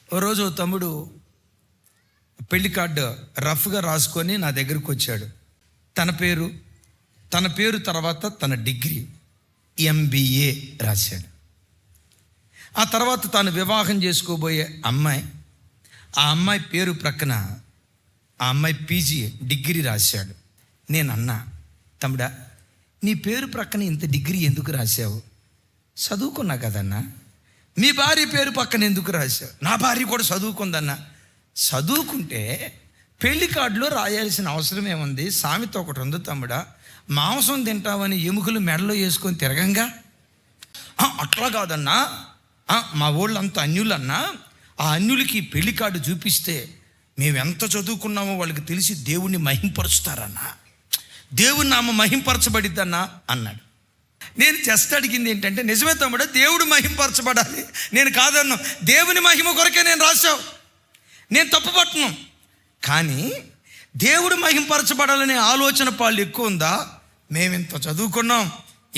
ఓ రోజు ఓ తమ్ముడు పెళ్లి కార్డు రఫ్గా రాసుకొని నా దగ్గరికి వచ్చాడు. తన పేరు తర్వాత తన డిగ్రీ MBA రాశాడు. ఆ తర్వాత తాను వివాహం చేసుకోబోయే అమ్మాయి, ఆ అమ్మాయి పేరు ప్రక్కన ఆ అమ్మాయి PG డిగ్రీ రాశాడు. నేను అన్నా, తమ్ముడా నీ పేరు ప్రక్కన ఇంత డిగ్రీ ఎందుకు రాశావు? చదువుకున్నా కదన్నా. మీ భార్య పేరు పక్కన ఎందుకు రాశావు? నా భార్య కూడా చదువుకుందన్నా. చదువుకుంటే పెళ్లి కార్డులో రాయాల్సిన అవసరం ఏముంది? సామెత ఒకటి ఉంది తమ్ముడా, మాంసం తింటామని ఎముకలు మెడలో వేసుకొని తిరగంగా. అట్లా కాదన్నా, మా వాళ్ళంతా అన్యులన్నా, ఆ అన్యులకి పెళ్లి కార్డు చూపిస్తే మేము ఎంత చదువుకున్నామో వాళ్ళకి తెలిసి దేవుణ్ణి మహింపరుస్తారన్నా, దేవుని నామ మహింపరచబడిద్దన్నా అన్నాడు. నేను జస్ట్ అడిగింది ఏంటంటే, నిజమే తమ్ముడా, దేవుడు మహింపరచబడాలి, నేను కాదన్నా. దేవుని మహిమ కొరకే నేను రాశావు, నేను తప్పు పట్టను. కానీ దేవుడు మహింపరచబడాలనే ఆలోచన పాళ్ళు ఎక్కువ ఉందా? మేము ఇంత చదువుకున్నాం,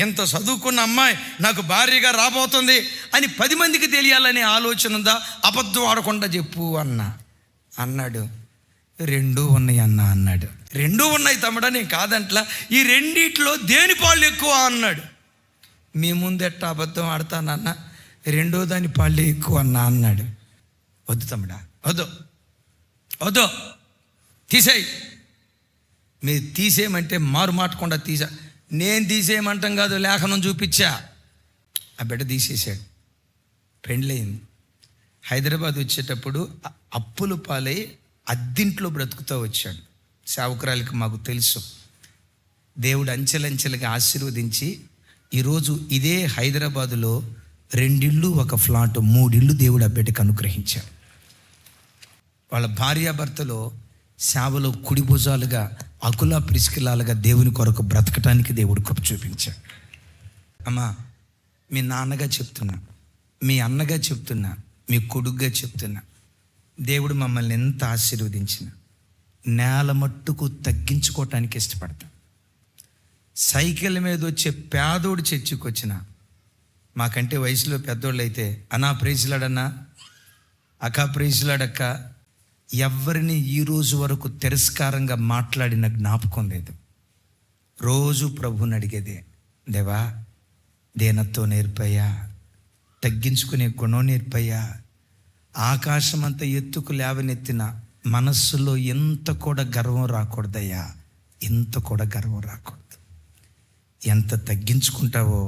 ఎంత చదువుకున్న అమ్మాయి నాకు భార్యగా రాబోతుంది అని 10 మందికి తెలియాలనే ఆలోచన ఉందా? అబద్ధం ఆడకుండా చెప్పు అన్నాడు. 2 ఉన్నాయి అన్న అన్నాడు. 2 ఉన్నాయి తమ్ముడా, నేను కాదంట్లా. ఈ రెండిట్లో దేని పాళ్ళు ఎక్కువ అన్నాడు. మీ ముందు ఎట్టా అబద్ధం ఆడతానన్నా, 2వ దాని పాళ్ళే ఎక్కువ అన్నాడు. వద్దు తమ్ముడా, వద్దు తీసేయి. మీరు తీసేయమంటే మారు మాటకుండా నేను తీసేయమంటాం కాదు, లేఖనం చూపించా. ఆ బిడ్డ తీసేశాడు. పెండ్లయింది. హైదరాబాద్ వచ్చేటప్పుడు అప్పులు పాలై అద్దింట్లో బ్రతుకుతూ వచ్చాడు. సేవకురాలికి మాకు తెలుసు. దేవుడు అంచెలంచెలుగా ఆశీర్వదించి ఈరోజు ఇదే హైదరాబాదులో 2 ఇళ్ళు, 1 ఫ్లాట్, 3 ఇళ్ళు దేవుడు ఆ బిడ్డకు అనుగ్రహించాడు. వాళ్ళ భార్యాభర్తలో సేవలో కుడి భుజాలుగా అకుల ప్రిస్కిలాలుగా దేవుని కొరకు బ్రతకటానికి దేవుడు కృప చూపించాడు. అమ్మా, మీ నాన్నగా చెప్తున్నా, మీ అన్నగా చెప్తున్నా, మీ కొడుకుగా చెప్తున్నా, దేవుడు మమ్మల్ని ఎంత ఆశీర్వదించిన నేల మట్టుకు తగ్గించుకోవటానికి ఇష్టపడతాం. సైకిల్ మీద వచ్చే పేదోడు చర్చికి వచ్చిన, మాకంటే వయసులో పెద్దోళ్ళు అయితే అన్నా ప్రైజ్లాడన్నా, అక్క ప్రైజ్లాడక్క, ఎవరిని ఈ రోజు వరకు తిరస్కారంగా మాట్లాడిన జ్ఞాపకం లేదు. రోజు ప్రభుని అడిగేదే, దేవా దేనత్వం నేర్పయ్యా, తగ్గించుకునే గుణం నేర్పయ్యా. ఆకాశం అంత ఎత్తుకు లేవనెత్తిన మనస్సులో ఎంత కూడా గర్వం రాకూడదయ్యా, ఎంత కూడా గర్వం రాకూడదు. ఎంత తగ్గించుకుంటావో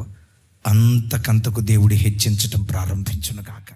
అంతకంతకు దేవుడు హెచ్చించటం ప్రారంభించును గాక.